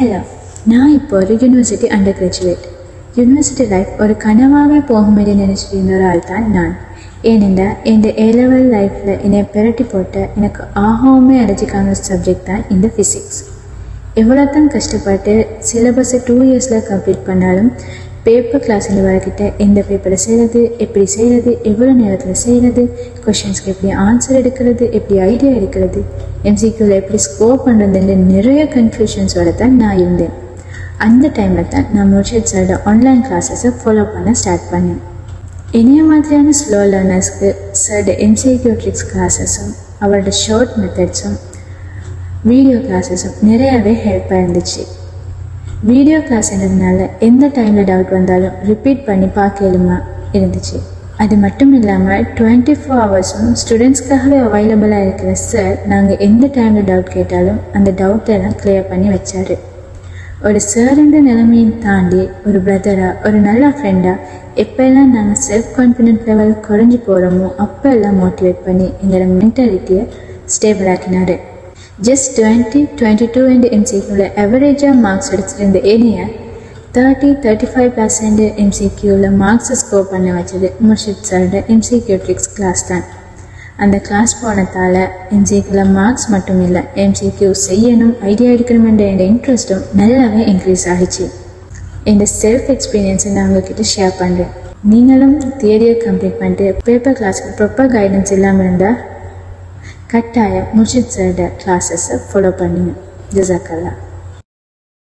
Hello, நான் இப்போ ஒரு university under graduate. University life ஒரு கனவாகவே போகும்படி நினச்சிட்டு இருந்த ஒரு ஆள் தான் நான். ஏனென்றால் என் A-level லைஃப்பில் என்னை பெரட்டி போட்ட எனக்கு ஆகவுமே அலர்ஜிக்கான ஒரு சப்ஜெக்ட் தான் இந்த ஃபிசிக்ஸ். எவ்வளோ தான் கஷ்டப்பட்டு சிலபஸை 2 இயர்ஸில் கம்ப்ளீட் பண்ணாலும் பேப்பர் கிளாஸில் வரக்கிட்ட எந்த பேப்பரை செய்கிறது, எப்படி செய்கிறது, எவ்வளோ நேரத்தில் செய்கிறது, கொஷின்ஸ்க்கு எப்படி ஆன்சர் எடுக்கிறது, எப்படி ஐடியா எடுக்கிறது, MCQவில் எப்படி ஸ்கோர் பண்ணுறதுன்னு நிறைய கன்ஃபியூஷன்ஸோடு தான் நான் இருந்தேன். அந்த டைமில் தான் நான் முர்ஷித் சாரோட ஆன்லைன் கிளாஸஸை ஃபாலோ பண்ண ஸ்டார்ட் பண்ணேன். இனிய மாதிரியான ஸ்லோ லேர்னர்ஸ்க்கு சாரோட MCQ ட்ரிக்ஸ் கிளாஸஸும் அவரோட ஷார்ட் மெத்தட்ஸும் வீடியோ கிளாஸஸும் நிறையாவே ஹெல்ப்பாக இருந்துச்சு. வீடியோ கிளாஸ்ன்றதுனால எந்த டைமில் டவுட் வந்தாலும் ரிப்பீட் பண்ணி பார்க்கலுமா இருந்துச்சு. அது மட்டும் இல்லாமல் 24 ஹவர்ஸும் ஸ்டூடெண்ட்ஸ்க்காகவே அவைலபிளாக இருக்கிற சார் நாங்கள் எந்த டைமில் டவுட் கேட்டாலும் அந்த டவுட்டெல்லாம் கிளியர் பண்ணி வச்சார். ஒரு சார்ன்ற நிலைமையை தாண்டி ஒரு பிரதராக, ஒரு நல்ல ஃப்ரெண்டாக எப்போல்லாம் நாங்கள் செல்ஃப் கான்ஃபிடென்ட் லெவல் குறைஞ்சி போகிறோமோ அப்போல்லாம் மோட்டிவேட் பண்ணி எங்களோட மென்டாலிட்டியை ஸ்டேபிள் ஆக்கினார். ஜஸ்ட் 20, 22 and MCQவில் அவரேஜாக மார்க்ஸ் எடுத்துருந்த என்னைய 30-35% MCQவில் மார்க்ஸை ஸ்கோர் பண்ண வச்சது முர்ஷித் சாரோட MCQ ட்ரிக்ஸ் கிளாஸ் தான். அந்த கிளாஸ் போனதால் MCQவில் மார்க்ஸ் மட்டும் இல்லை, MCQ செய்யணும், ஐடியா எடுக்கணுமென்ற என் இன்ட்ரெஸ்ட்டும் நல்லாவே இன்க்ரீஸ் ஆகிச்சு. இந்த செல்ஃப் எக்ஸ்பீரியன்ஸை நான் உங்ககிட்ட ஷேர் பண்ணுறேன். நீங்களும் தியரியை கம்ப்ளீட் பண்ணிட்டு பேப்பர் கிளாஸுக்கு ப்ராப்பர் கைடன்ஸ் இல்லாமல் இருந்தால் கட்டாயம் முர்ஷித் சாரோட கிளாஸஸை ஃபாலோ பண்ணுங்க. ஜஸாக்கல்லாஹ்.